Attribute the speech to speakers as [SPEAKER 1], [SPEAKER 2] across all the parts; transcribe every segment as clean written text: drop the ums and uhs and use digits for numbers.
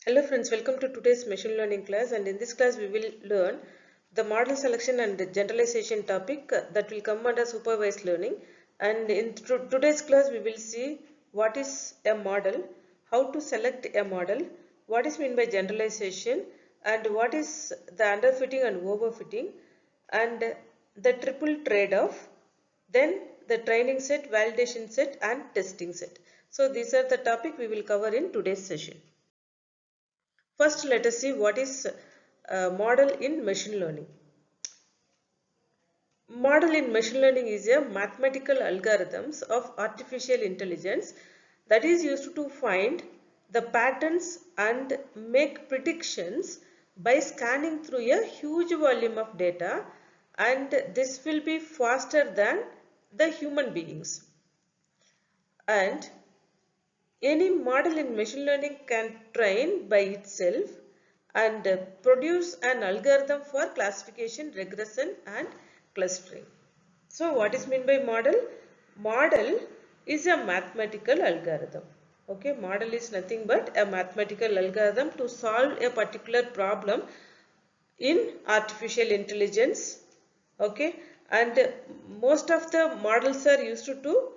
[SPEAKER 1] Hello friends, welcome to today's machine learning class, and in this class we will learn the model selection and the generalization topic that will come under supervised learning. And in today's class we will see what is a model, how to select a model, what is meant by generalization, and what is the underfitting and overfitting, and the triple trade-off, then the training set, validation set and testing set. So these are the topic we will cover in today's session. First, let us see what is model in machine learning. Model in machine learning is a mathematical algorithms of artificial intelligence that is used to find the patterns and make predictions by scanning through a huge volume of data, and this will be faster than the human beings. And any model in machine learning can train by itself and produce an algorithm for classification, regression and clustering. So what is meant by model? Model is a mathematical algorithm. Okay, model is nothing but a mathematical algorithm to solve a particular problem in artificial intelligence. Okay, and most of the models are used to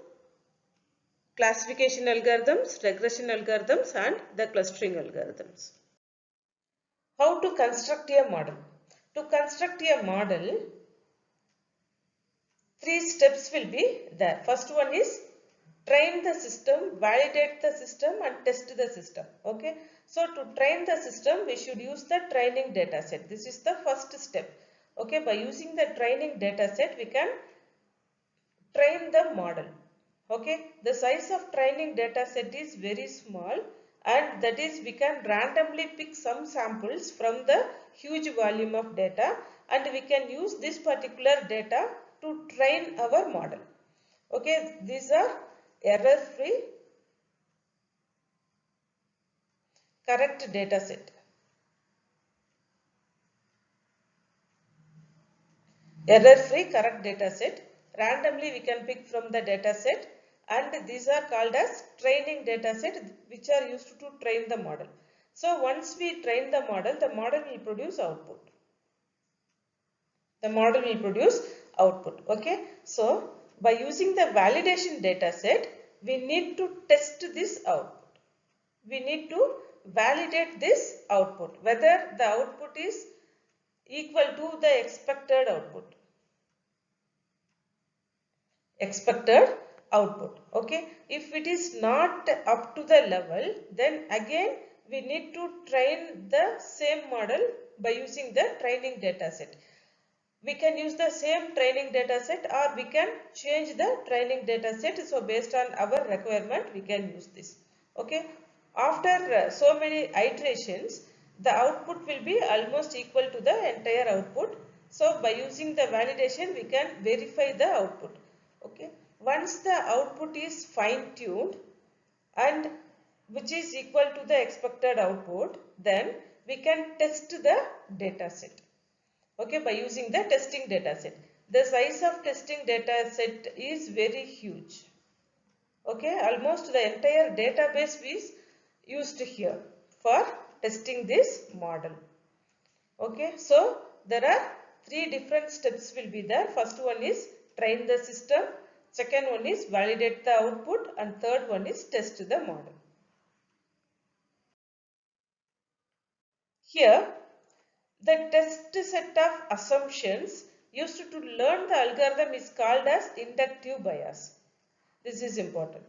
[SPEAKER 1] classification algorithms, regression algorithms and the clustering algorithms. How to construct a model? To construct a model, three steps will be there. First one is train the system, validate the system and test the system. Okay. So to train the system, we should use the training data set. This is the first step. Okay. By using the training data set, we can train the model. Okay, the size of training data set is very small, and that is we can randomly pick some samples from the huge volume of data, and we can use this particular data to train our model. Okay, these are error free correct data set. Error-free correct data set. Randomly we can pick from the data set, and these are called as training data set, which are used to train the model. So once we train the model will produce output. The model will produce output. Okay. So by using the validation data set, we need to test this output. We need to validate this output, whether the output is equal to the expected output. Okay, if it is not up to the level, then again we need to train the same model by using the training data set. We can use the same training data set, or we can change the training data set. So based on our requirement, we can use this. Okay, after so many iterations, the output will be almost equal to the entire output. So by using the validation, we can verify the output. Okay, once the output is fine tuned and which is equal to the expected output, then we can test the data set. Okay, by using the testing data set. The size of testing data set is very huge. Okay, almost the entire database is used here for testing this model. Okay, so there are three different steps will be there. First one is train the system, second one is validate the output, and third one is test the model. Here, the test set of assumptions used to learn the algorithm is called as inductive bias. This is important.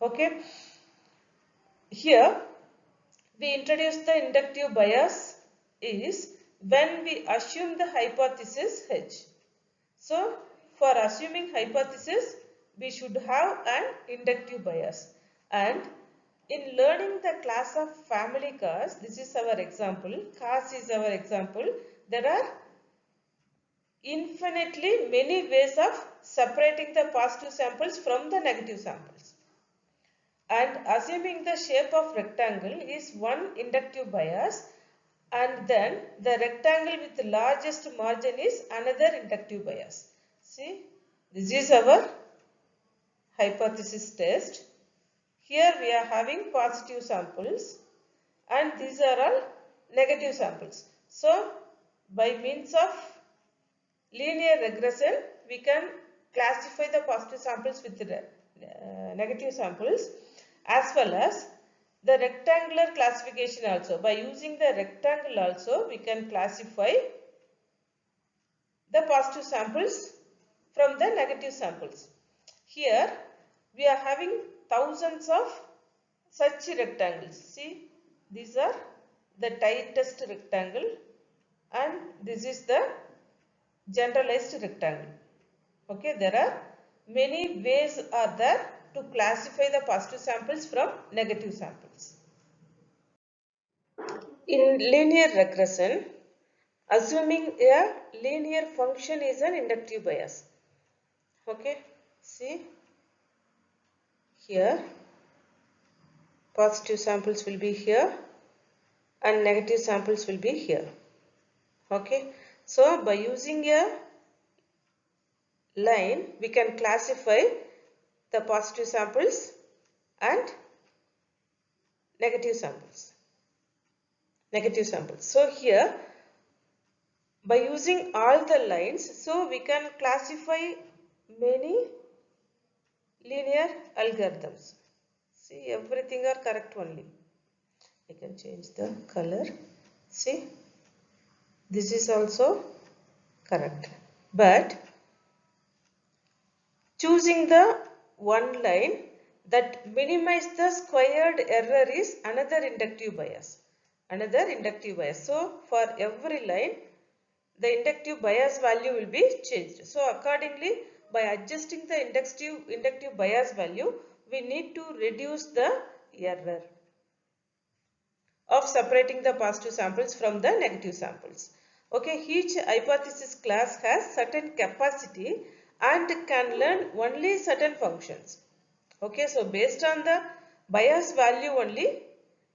[SPEAKER 1] Okay. Here, we introduce the inductive bias is when we assume the hypothesis H. So, for assuming hypothesis, we should have an inductive bias. And in learning the class of family cars, this is our example, cars is our example, there are infinitely many ways of separating the positive samples from the negative samples. And assuming the shape of rectangle is one inductive bias, and then the rectangle with the largest margin is another inductive bias. See, this is our hypothesis test. Here we are having positive samples, and these are all negative samples. So by means of linear regression, we can classify the positive samples with the negative samples, as well as the rectangular classification also. By using the rectangle also, we can classify the positive samples from the negative samples. Here we are having thousands of such rectangles. See, these are the tightest rectangle and this is the generalized rectangle. Okay, there are many ways are there to classify the positive samples from negative samples. In linear regression, assuming a linear function is an inductive bias. Okay, see here positive samples will be here and negative samples will be here. Okay, so by using a line we can classify the positive samples and negative samples. So here by using all the lines, so we can classify many linear algorithms. See, everything are correct only. I can change the color. See, this is also correct. But choosing the one line that minimize the squared error is another inductive bias. So for every line, the inductive bias value will be changed. So accordingly, by adjusting the inductive bias value, we need to reduce the error of separating the positive samples from the negative samples. Okay, each hypothesis class has certain capacity and can learn only certain functions. Okay, so based on the bias value only,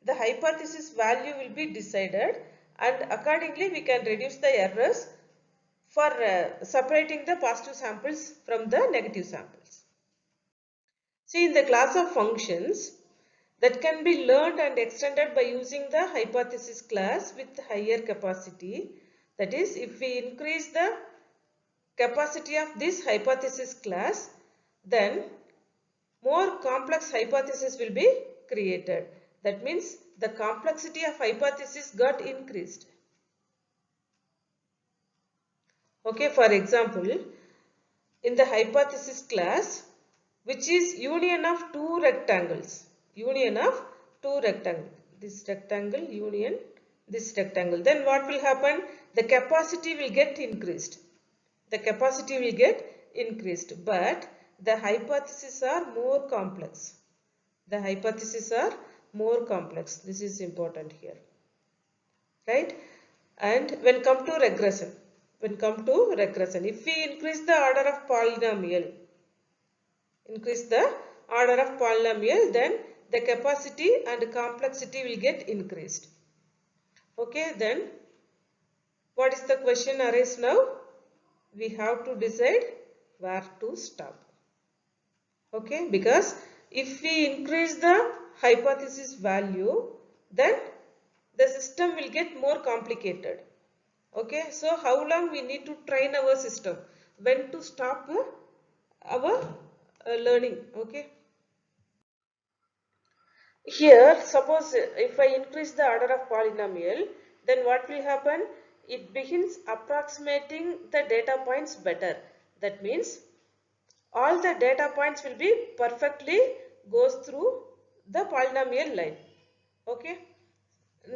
[SPEAKER 1] the hypothesis value will be decided and accordingly we can reduce the errors for separating the positive samples from the negative samples. See, in the class of functions that can be learned and extended by using the hypothesis class with higher capacity, that is, if we increase the capacity of this hypothesis class, then more complex hypothesis will be created. That means the complexity of hypothesis got increased. Okay, for example, in the hypothesis class, which is union of two rectangles, this rectangle union this rectangle, then what will happen? The capacity will get increased. But the hypotheses are more complex. This is important here, right? And when come to regression, if we increase the order of polynomial, then the capacity and complexity will get increased. Okay, then what is the question arise now? We have to decide where to stop. Okay, because if we increase the hypothesis value, then the system will get more complicated. Okay, so how long we need to train our system? When to stop our learning? Okay. Here, suppose if I increase the order of polynomial, then what will happen? It begins approximating the data points better. That means all the data points will be perfectly goes through the polynomial line. Okay.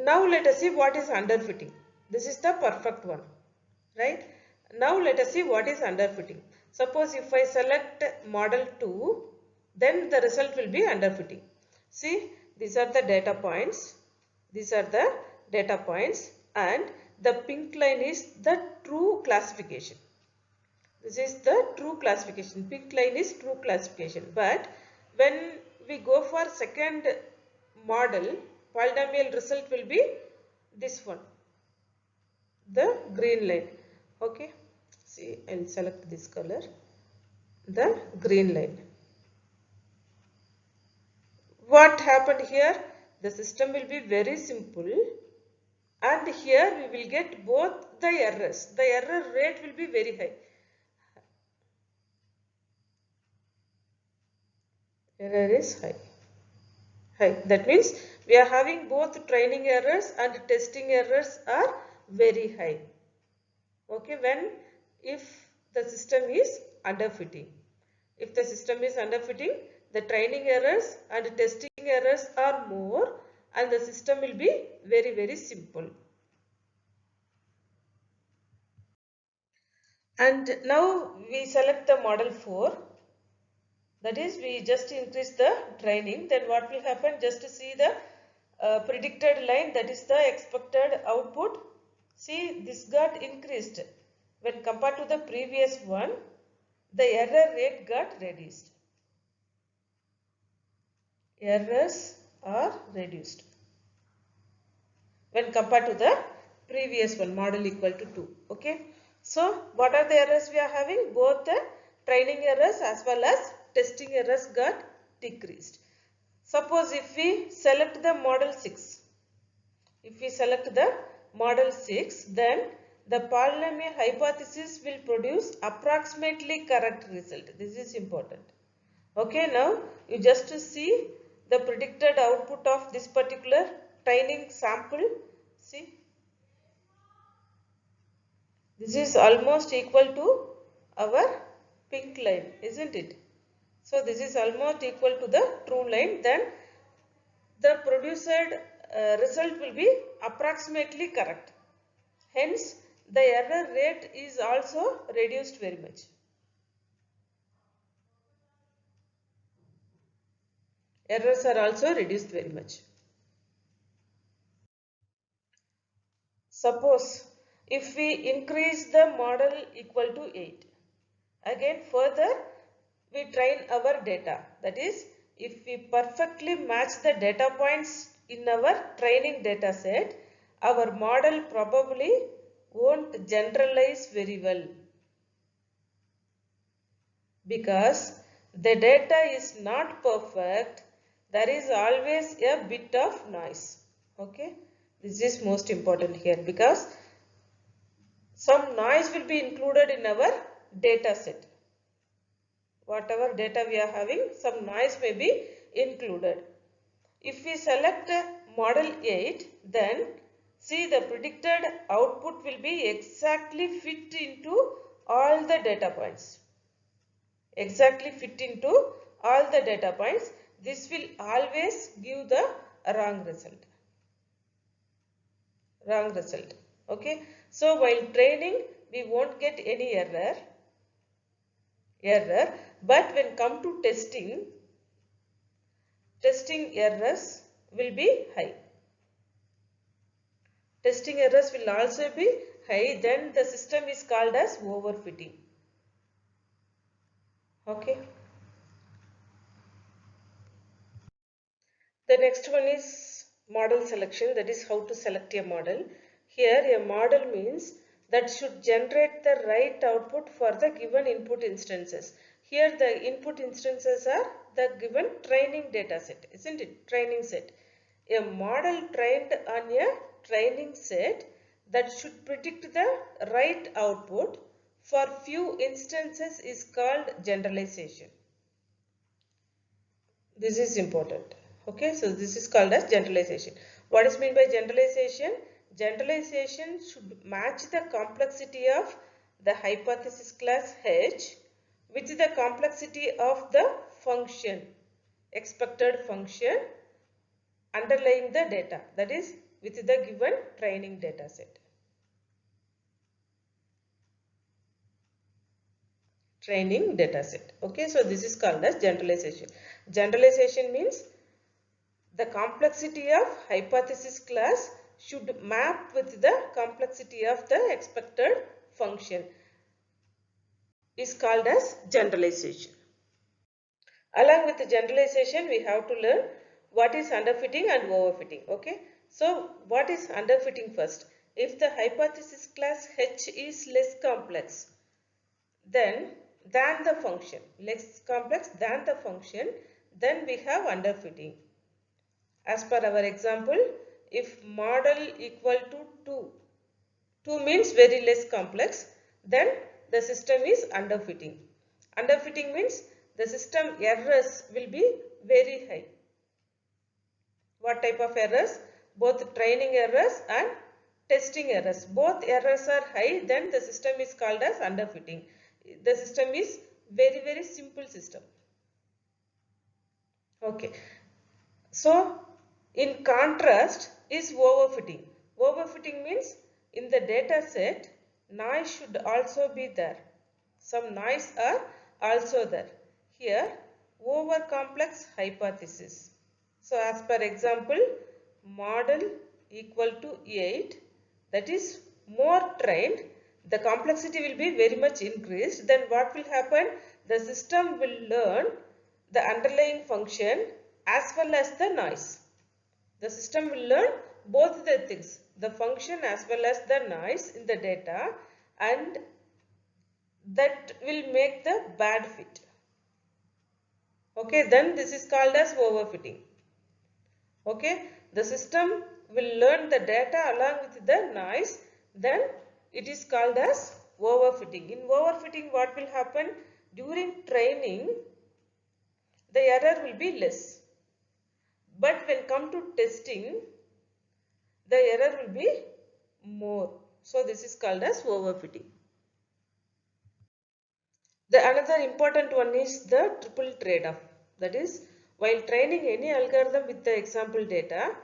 [SPEAKER 1] Now let us see what is underfitting. This is the perfect one, right? Now let us see what is underfitting. Suppose if I select model 2, then the result will be underfitting. See, these are the data points. And the pink line is the true classification. This is the true classification. Pink line is true classification. But when we go for second model, polynomial result will be this one, the green line. Okay. See, I will select this color, the green line. What happened here? the system will be very simple, and here we will get both the errors. The error rate will be very high. Error is high. That means we are having both training errors and testing errors are very high. Okay, if the system is underfitting. If the system is underfitting, the training errors and testing errors are more, and the system will be very, very simple. And now we select the model 4. That is, we just increase the training. Then what will happen? Just to see the predicted line, that is the expected output. See, this got increased. When compared to the previous one, the error rate got reduced. Errors are reduced when compared to the previous one, model equal to 2. Okay. So, what are the errors we are having? Both the training errors as well as testing errors got decreased. Suppose if we select the model 6. If we select the model 6, then the polynomial hypothesis will produce approximately correct result. This is important. Okay, now you just see the predicted output of this particular training sample. See, this is almost equal to our pink line, isn't it? So this is almost equal to the true line. Then the produced result will be approximately correct. Hence, the error rate is also reduced very much. Errors are also reduced very much. Suppose if we increase the model equal to 8, again further we train our data. That is, if we perfectly match the data points in our training data set, our model probably won't generalize very well, because the data is not perfect. There is always a bit of noise. Okay, this is most important here, because some noise will be included in our data set. Whatever data we are having, some noise may be included. If we select model 8, then see the predicted output will be exactly fit into all the data points. Exactly fit into all the data points. This will always give the wrong result. Wrong result. Okay. So while training, we won't get any error. But when come to testing errors will be high. Testing errors will also be high. Then the system is called as overfitting. Okay. The next one is model selection. That is how to select a model. Here a model means that should generate the right output for the given input instances. Here the input instances are the given training data set, isn't it? Training set. A model trained on a training set that should predict the right output for few instances is called generalization. This is important. Okay, so this is called as generalization. What is meant by generalization? Generalization should match the complexity of the hypothesis class H with the complexity of the function, expected function underlying the data, that is with the given training data set. Training data set. Okay, so this is called as generalization. Generalization means the complexity of hypothesis class should map with the complexity of the expected function, is called as generalization. Along with the generalization, we have to learn what is underfitting and overfitting. Okay, so what is underfitting first? If the hypothesis class H is less complex than the function, then we have underfitting. As per our example, if model equal to 2, 2 means very less complex, then the system is underfitting. Underfitting means the system errors will be very high. What type of errors? Both training errors and testing errors. Both errors are high, then the system is called as underfitting. The system is very simple system. Okay. So, in contrast is overfitting. Overfitting means in the data set, noise should also be there. Some noise are also there. Here, over complex hypothesis. So, as per example, model equal to 8, that is more trained, the complexity will be very much increased. Then what will happen? The system will learn the underlying function as well as the noise. The system will learn both the things, the function as well as the noise in the data, and that will make the bad fit. Okay, then this is called as overfitting. Okay, the system will learn the data along with the noise, then it is called as overfitting. In overfitting, what will happen? During training, the error will be less. But when come to testing, the error will be more. So this is called as overfitting. The another important one is the triple trade-off. That is, while training any algorithm with the example data,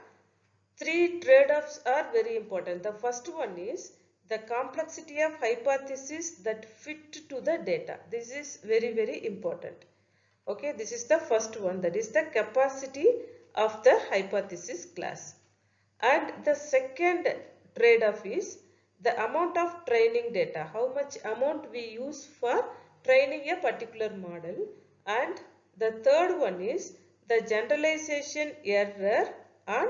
[SPEAKER 1] 3 trade-offs are very important. The first one is the complexity of hypothesis that fit to the data. This is very important. Okay, this is the first one, that is the capacity of the hypothesis class. And the second trade-off is the amount of training data, how much amount we use for training a particular model. And the third one is the generalization error on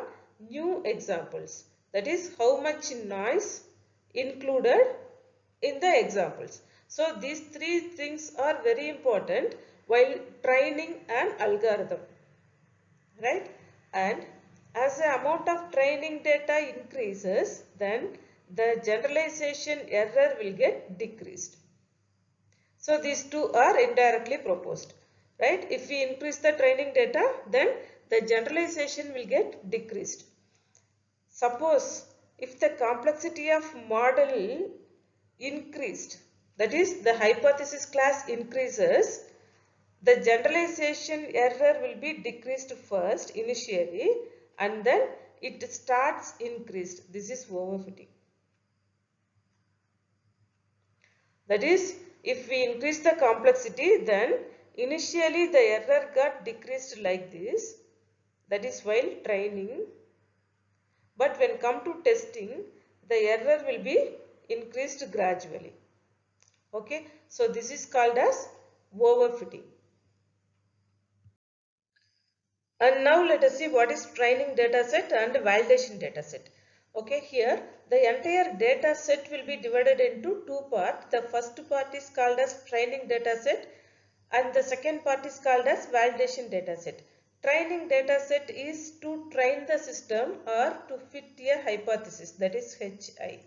[SPEAKER 1] new examples, that is how much noise included in the examples. So these 3 things are very important while training an algorithm, right? And as the amount of training data increases, then the generalization error will get decreased. So these 2 are indirectly proposed, right? If we increase the training data, then the generalization will get decreased. Suppose if the complexity of model increased, that is the hypothesis class increases, the generalization error will be decreased first initially, and then it starts increased. This is overfitting. That is, if we increase the complexity, then initially the error got decreased like this. That is while training. But when come to testing, the error will be increased gradually. Okay, so this is called as overfitting. And now let us see what is training dataset and validation dataset. Okay, here the entire data set will be divided into 2 parts. The first part is called as training dataset and the second part is called as validation dataset. Training dataset is to train the system or to fit a hypothesis, that is HI,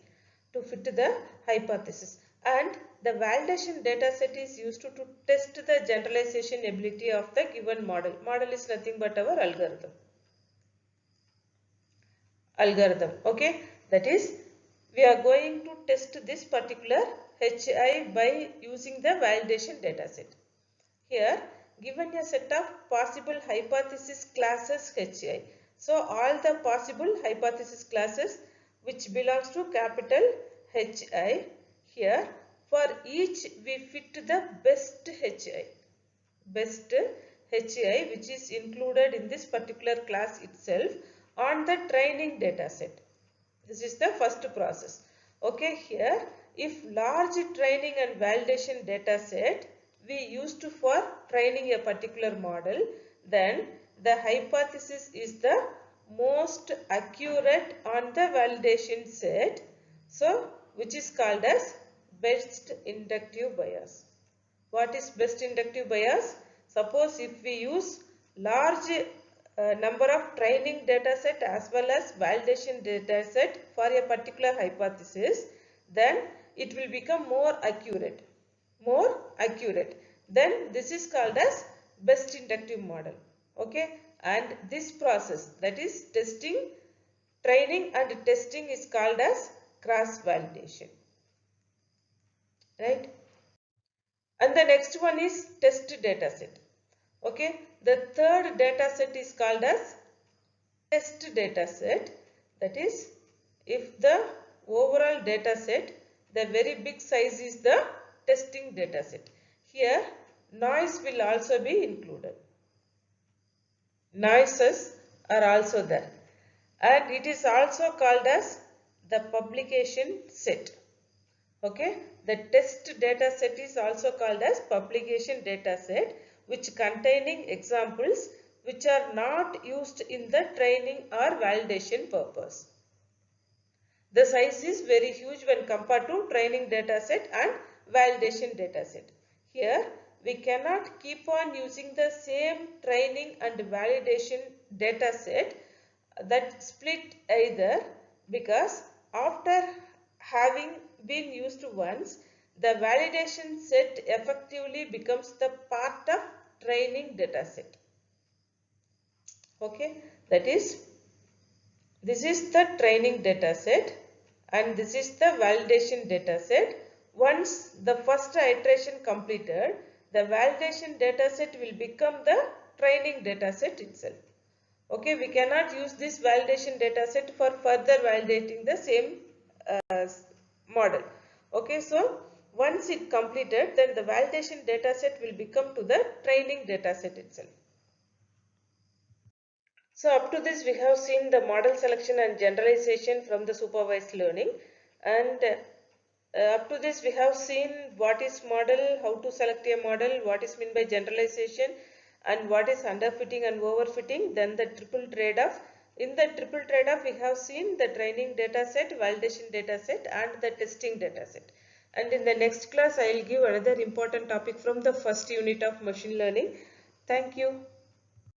[SPEAKER 1] to fit the hypothesis. And the validation dataset is used to test the generalization ability of the given model. Model is nothing but our algorithm. Okay, that is we are going to test this particular HI by using the validation dataset. Here given a set of possible hypothesis classes HI. So all the possible hypothesis classes which belongs to capital HI. Here for each we fit the best HI. Best HI which is included in this particular class itself on the training data set. This is the first process. Okay, here if large training and validation data set we used for training a particular model, then the hypothesis is the most accurate on the validation set. So which is called as best inductive bias. What is best inductive bias? Suppose if we use large number of training data set as well as validation data set for a particular hypothesis, then it will become more accurate. Then this is called as best inductive model. Okay, and this process, that is testing, training and testing, is called as cross validation. Right? And the next one is test data set. Okay, the third data set is called as test data set. That is, if the overall data set, the very big size is the testing data set. Here noise will also be included. Noises are also there, and it is also called as the publication set. Okay, the test data set is also called as publication data set, which containing examples which are not used in the training or validation purpose. The size is very huge when compared to training data set and validation data set. Here we cannot keep on using the same training and validation data set that split either, because after having been used once, the validation set effectively becomes the part of training data set. Okay, that is, this is the training data set and this is the validation data set. Once the first iteration completed, the validation data set will become the training data set itself. Okay, we cannot use this validation data set for further validating the same model. Okay, so once it completed, then the validation data set will become to the training data set itself. So up to this we have seen the model selection and generalization from the supervised learning, and up to this we have seen what is model, how to select a model, what is meant by generalization, and what is underfitting and overfitting, then the triple trade-off. In the triple trade-off we have seen the training data set, validation data set and the testing data set. And in the next class I will give another important topic from the first unit of machine learning. Thank you.